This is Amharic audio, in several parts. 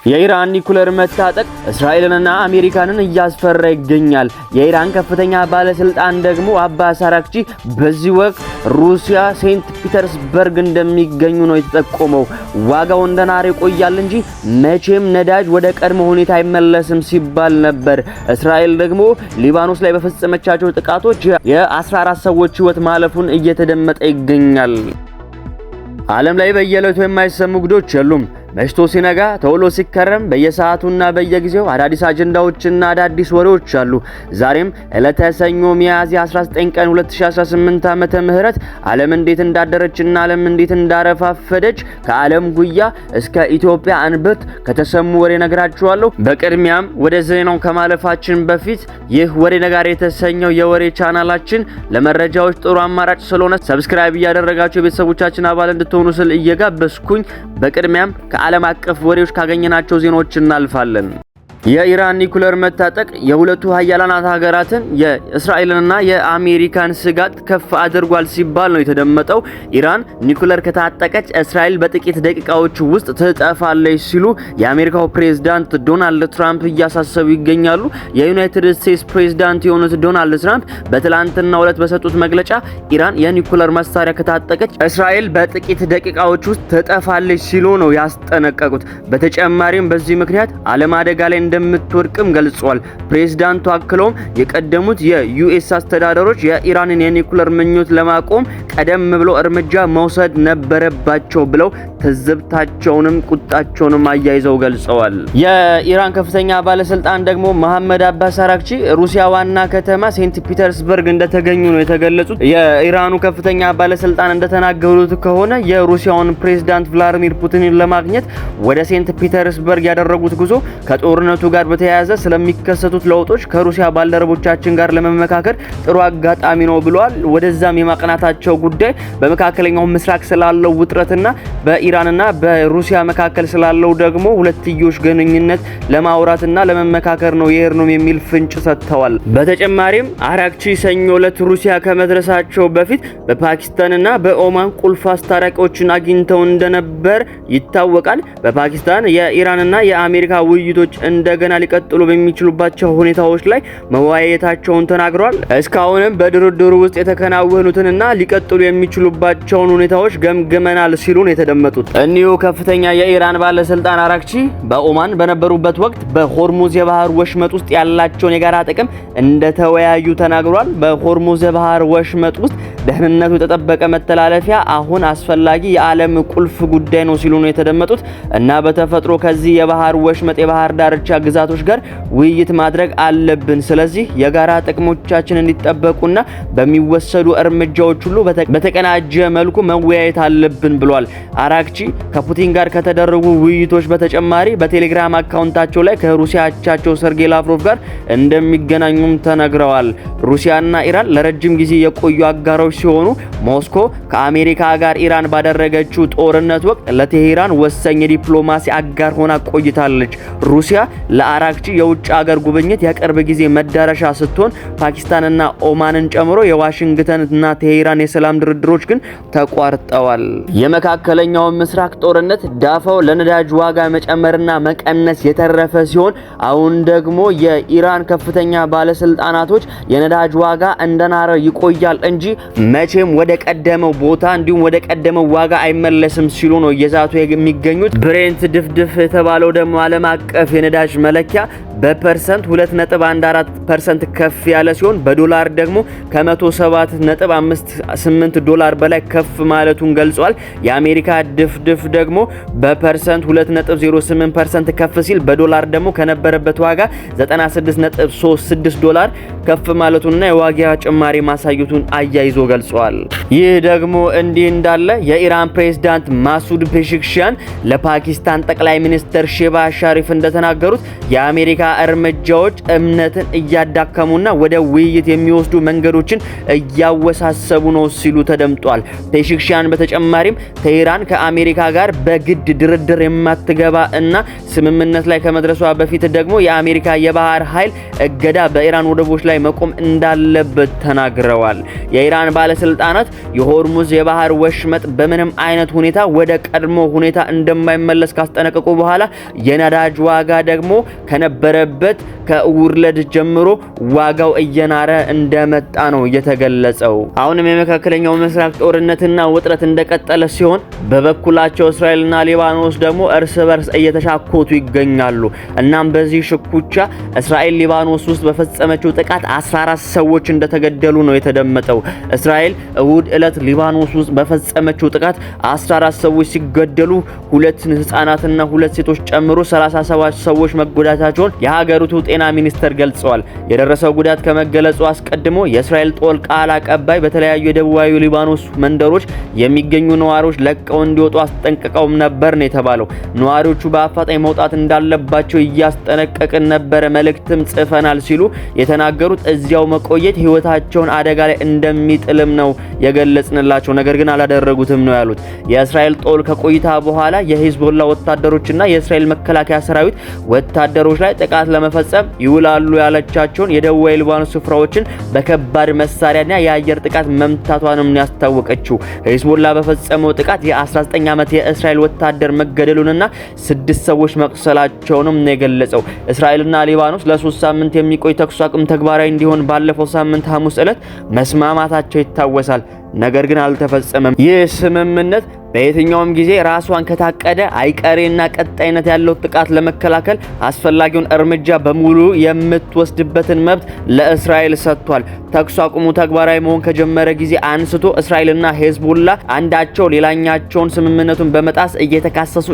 የኢራን ኒኩለር መታጠቅ እስራኤልንና አሜሪካንን እያስፈራ ይገኛል። የኢራን ከፍተኛ ባለስልጣን ደግሞ አባስ አራግቺ በዚህ ወቅት ሩሲያ ሴንት ፒተርስበርግ እንደሚገኙ ነው የተጠቆመው። ዋጋው እንደናር ይቆያል እንጂ መቼም ነዳጅ ወደ ቀድሞ ሁኔታ አይመለስም ሲባል ነበር። እስራኤል ደግሞ ሊባኖስ ላይ በፈጸመቻቸው ጥቃቶች የ14 ሰዎች ህይወት ማለፉን እየተደመጠ ይገኛል። ዓለም ላይ በየዕለቱ የማይሰሙ ጉዶች የሉም። መሽቶ ሲነጋ ተውሎ ሲከረም በየሰዓቱና በየጊዜው አዳዲስ አጀንዳዎችና አዳዲስ ወሬዎች አሉ። ዛሬም ዕለተ ሰኞ ሚያዝያ 19 ቀን 2018 ዓመተ ምህረት ዓለም እንዴት እንዳደረችና ዓለም እንዴት እንዳረፋፈደች ከዓለም ጉያ እስከ ኢትዮጵያ አንብት ከተሰሙ ወሬ ነግራችኋለሁ። በቅድሚያም ወደ ዜናው ከማለፋችን በፊት ይህ ወሬ ነጋሪ የተሰኘው የወሬ ቻናላችን ለመረጃዎች ጥሩ አማራጭ ስለሆነ ሰብስክራይብ እያደረጋችሁ የቤተሰቦቻችን አባል እንድትሆኑ ስል እየጋበዝኩኝ በቅድሚያም ዓለም አቀፍ ወሬዎች ካገኘናቸው ዜናዎች እናልፋለን። የኢራን ኒኩለር መታጠቅ የሁለቱ ሀያላን ሀገራትን የእስራኤልና የአሜሪካን ስጋት ከፍ አድርጓል ሲባል ነው የተደመጠው። ኢራን ኒኩለር ከታጠቀች እስራኤል በጥቂት ደቂቃዎች ውስጥ ትጠፋለች ሲሉ የአሜሪካው ፕሬዝዳንት ዶናልድ ትራምፕ እያሳሰቡ ይገኛሉ። የዩናይትድ ስቴትስ ፕሬዝዳንት የሆኑት ዶናልድ ትራምፕ በትላንትናው ዕለት በሰጡት መግለጫ ኢራን የኒኩለር መሳሪያ ከታጠቀች እስራኤል በጥቂት ደቂቃዎች ውስጥ ትጠፋለች ሲሉ ነው ያስጠነቀቁት። በተጨማሪም በዚህ ምክንያት ዓለም አደጋ ላይ እንደምትወድቅም ገልጿል። ፕሬዝዳንቱ አክለውም የቀደሙት የዩኤስ አስተዳደሮች የኢራንን የኒኩለር ምኞት ለማቆም ቀደም ብለው እርምጃ መውሰድ ነበረባቸው ብለው ትዝብታቸውንም ቁጣቸውንም አያይዘው ገልጸዋል። የኢራን ከፍተኛ ባለስልጣን ደግሞ መሐመድ አባስ አራግቺ ሩሲያ ዋና ከተማ ሴንት ፒተርስበርግ እንደተገኙ ነው የተገለጹት። የኢራኑ ከፍተኛ ባለስልጣን እንደተናገሩት ከሆነ የሩሲያውን ፕሬዝዳንት ቭላዲሚር ፑቲንን ለማግኘት ወደ ሴንት ፒተርስበርግ ያደረጉት ጉዞ ከጦርነቱ ጋር በተያያዘ ስለሚከሰቱት ለውጦች ከሩሲያ ባልደረቦቻችን ጋር ለመመካከር ጥሩ አጋጣሚ ነው ብለዋል። ወደዛም የማቅናታቸው ጉዳይ በመካከለኛው ምስራቅ ስላለው ውጥረትና በኢራንና በሩሲያ መካከል ስላለው ደግሞ ሁለትዮሽ ግንኙነት ለማውራትና ለመመካከር ነው የሄድነው የሚል ፍንጭ ሰጥተዋል። በተጨማሪም አራግቺ ሰኞ ዕለት ሩሲያ ከመድረሳቸው በፊት በፓኪስታንና በኦማን ቁልፍ አስታራቂዎችን አግኝተው እንደነበር ይታወቃል። በፓኪስታን የኢራንና የአሜሪካ ውይይቶች እንደገና ሊቀጥሉ በሚችሉባቸው ሁኔታዎች ላይ መወያየታቸውን ተናግረዋል። እስካሁንም በድርድሩ ውስጥ የተከናወኑትንና ሊቀጥሉ የሚችሉባቸውን ሁኔታዎች ገምግመናል ሲሉ ነው የተደመጡት። እኒሁ ከፍተኛ የኢራን ባለስልጣን አራግቺ በኦማን በነበሩበት ወቅት በሆርሙዝ የባህር ወሽመጥ ውስጥ ያላቸውን የጋራ ጥቅም እንደተወያዩ ተናግሯል። በሆርሙዝ የባህር ወሽመጥ ውስጥ ደህንነቱ የተጠበቀ መተላለፊያ አሁን አስፈላጊ የዓለም ቁልፍ ጉዳይ ነው ሲሉ ነው የተደመጡት እና በተፈጥሮ ከዚህ የባህር ወሽመጥ የባህር ዳርቻ ግዛቶች ጋር ውይይት ማድረግ አለብን። ስለዚህ የጋራ ጥቅሞቻችን እንዲጠበቁና በሚወሰዱ እርምጃዎች ሁሉ በተቀናጀ መልኩ መወያየት አለብን ብሏል። አራግቺ ከፑቲን ጋር ከተደረጉ ውይይቶች በተጨማሪ በቴሌግራም አካውንታቸው ላይ ከሩሲያ አቻቸው ሰርጌይ ላቭሮቭ ጋር እንደሚገናኙም ተናግረዋል። ሩሲያና ኢራን ለረጅም ጊዜ የቆዩ አጋሮች ሲሆኑ ሞስኮ ከአሜሪካ ጋር ኢራን ባደረገችው ጦርነት ወቅት ለቴሄራን ወሳኝ የዲፕሎማሲ አጋር ሆና ቆይታለች። ሩሲያ ለአራግቺ የውጭ ሀገር ጉብኝት የቅርብ ጊዜ መዳረሻ ስትሆን ፓኪስታንና ኦማንን ጨምሮ የዋሽንግተንና ቴሄራን የሰላም ድርድሮች ግን ተቋርጠዋል። የመካከለኛው ምስራቅ ጦርነት ዳፋው ለነዳጅ ዋጋ መጨመርና መቀነስ የተረፈ ሲሆን አሁን ደግሞ የኢራን ከፍተኛ ባለስልጣናቶች የነዳጅ ዋጋ እንደናረ ይቆያል እንጂ መቼም ወደ ቀደመው ቦታ እንዲሁም ወደ ቀደመው ዋጋ አይመለስም ሲሉ ነው እየዛቱ የሚገኙት። ብሬንት ድፍድፍ የተባለው ደግሞ ዓለም አቀፍ የነዳጅ መለኪያ በፐርሰንት 2.14% ከፍ ያለ ሲሆን በዶላር ደግሞ ከ107.58 ዶላር በላይ ከፍ ማለቱን ገልጿል። የአሜሪካ ድፍድፍ ደግሞ በፐርሰንት 2.08% ከፍ ሲል በዶላር ደግሞ ከነበረበት ዋጋ 96.36 ዶላር ከፍ ማለቱንና የዋጋ ጭማሪ ማሳየቱን አያይዞ ገልጿል። ይህ ደግሞ እንዲህ እንዳለ የኢራን ፕሬዝዳንት ማሱድ ፔሽክሻን ለፓኪስታን ጠቅላይ ሚኒስትር ሼባዝ ሻሪፍ እንደተናገሩት የአሜሪካ እርምጃዎች እምነትን እያዳከሙና ወደ ውይይት የሚወስዱ መንገዶችን እያወሳሰቡ ነው ሲሉ ተደምጧል። ፔሽክሻን በተጨማሪም ቴሄራን ከአሜሪካ ጋር በግድ ድርድር የማትገባ እና ስምምነት ላይ ከመድረሷ በፊት ደግሞ የአሜሪካ የባህር ኃይል እገዳ በኢራን ወደቦች ላይ መቆም እንዳለበት ተናግረዋል። የኢራን ባለስልጣናት የሆርሙዝ የባህር ወሽመጥ በምንም አይነት ሁኔታ ወደ ቀድሞ ሁኔታ እንደማይመለስ ካስጠነቀቁ በኋላ የነዳጅ ዋጋ ደግሞ ከነበረበት ከውርለድ ጀምሮ ዋጋው እየናረ እንደመጣ ነው የተገለጸው። አሁንም የመካከለኛው ምስራቅ ጦርነትና ውጥረት እንደቀጠለ ሲሆን በበኩላቸው እስራኤልና ሊባኖስ ደግሞ እርስ በርስ እየተሻኮቱ ይገኛሉ። እናም በዚህ ሽኩቻ እስራኤል ሊባኖስ ውስጥ በፈጸመችው ጥቃት 14 ሰዎች እንደተገደሉ ነው የተደመጠው። እስራኤል እሁድ ዕለት ሊባኖስ ውስጥ በፈጸመችው ጥቃት 14 ሰዎች ሲገደሉ 2 ህፃናትና 2 ሴቶች ጨምሮ 37 ሰዎች መጎዳታቸውን የሀገሪቱ ጤና ሚኒስቴር ገልጸዋል። የደረሰው ጉዳት ከመገለጹ አስቀድሞ የእስራኤል ጦር ቃል አቀባይ በተለያዩ የደቡባዊ ሊባኖስ መንደሮች የሚገኙ ነዋሪዎች ለቀው እንዲወጡ አስጠንቅቀውም ነበር ነው የተባለው። ነዋሪዎቹ በአፋጣኝ መውጣት እንዳለባቸው እያስጠነቀቅን ነበር፣ መልእክትም ጽፈናል ሲሉ የተናገሩት እዚያው መቆየት ህይወታቸውን አደጋ ላይ እንደሚጥልም ነው የገለጽንላቸው፣ ነገር ግን አላደረጉትም ነው ያሉት። የእስራኤል ጦር ከቆይታ በኋላ የሂዝቦላ ወታደሮችና የእስራኤል መከላከያ ሰራዊት ወታደሮች ላይ ጥቃት ለመፈጸም ይውላሉ ያለቻቸውን የደቡባዊ ሊባኖስ ስፍራዎችን በከባድ መሳሪያና የአየር ጥቃት መምታቷንም ያስታወቀችው። ሂዝቦላ በፈጸመው ጥቃት የ19 ዓመት የእስራኤል ወታደር መገደሉንና 6 ሰዎች መቁሰላቸውንም ነው የገለጸው። እስራኤልና ሊባኖስ ለ3 ሳምንት የሚቆይ ተኩስ አቁም ተግባራዊ እንዲሆን ባለፈው ሳምንት ሐሙስ ዕለት መስማማታቸው ይታወሳል። ነገር ግን አልተፈጸመም። ይህ ስምምነት በየትኛውም ጊዜ ራሷን ከታቀደ አይቀሬና ቀጣይነት ያለው ጥቃት ለመከላከል አስፈላጊውን እርምጃ በሙሉ የምትወስድበትን መብት ለእስራኤል ሰጥቷል። ተኩስ አቁሙ ተግባራዊ መሆን ከጀመረ ጊዜ አንስቶ እስራኤልና ሂዝቦላ አንዳቸው ሌላኛቸውን ስምምነቱን በመጣስ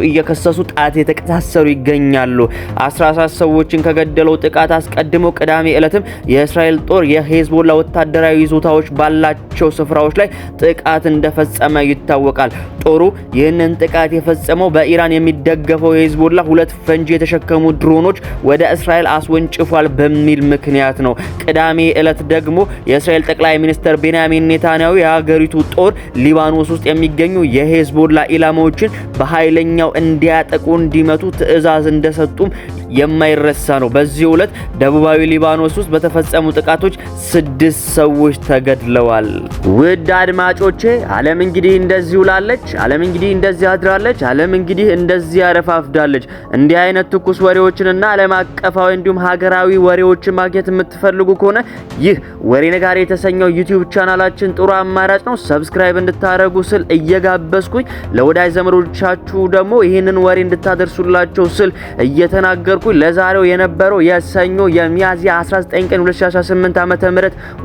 እየከሰሱ ጣት የተቀሳሰሩ ይገኛሉ። 17 ሰዎችን ከገደለው ጥቃት አስቀድሞ ቅዳሜ ዕለትም የእስራኤል ጦር የሂዝቦላ ወታደራዊ ይዞታዎች ባላቸው ስፍራዎች ላይ ጥቃት እንደፈጸመ ይታወቃል። ጦሩ ይህንን ጥቃት የፈጸመው በኢራን የሚደገፈው የሂዝቦላ 2 ፈንጂ የተሸከሙ ድሮኖች ወደ እስራኤል አስወንጭፏል በሚል ምክንያት ነው። ቅዳሜ ዕለት ደግሞ የእስራኤል ጠቅላይ ሚኒስትር ቤንያሚን ኔታንያሁ የሀገሪቱ ጦር ሊባኖስ ውስጥ የሚገኙ የሂዝቦላ ኢላማዎችን በኃይለኛው እንዲያጠቁ እንዲመቱ ትዕዛዝ እንደሰጡም የማይረሳ ነው። በዚህ ዕለት ደቡባዊ ሊባኖስ ውስጥ በተፈጸሙ ጥቃቶች 6 ሰዎች ተገድለዋል። ውድ አድማጮቼ ዓለም እንግዲህ እንደዚህ ውላለች፣ ዓለም እንግዲህ እንደዚህ አድራለች፣ ዓለም እንግዲህ እንደዚህ ያረፋፍዳለች። እንዲህ አይነት ትኩስ ወሬዎችንና ዓለም አቀፋዊ እንዲሁም ሀገራዊ ወሬዎችን ማግኘት የምትፈልጉ ከሆነ ይህ ወሬ ነጋሪ የተሰኘው ዩቲዩብ ቻናላችን ጥሩ አማራጭ ነው። ሰብስክራይብ እንድታረጉ ስል እየጋበዝኩኝ ለወዳጅ ዘመዶቻችሁ ደግሞ ይህንን ወሬ እንድታደርሱላቸው ስል እየተናገርኩኝ ለዛሬው የነበረው የሰኞ የሚያዝያ 19 ቀን 2018 ዓ.ም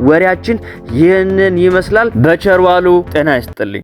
ወሬያችን ይህንን ይመስላል። በቸር ዋሉ። ጤና ይስጥልኝ።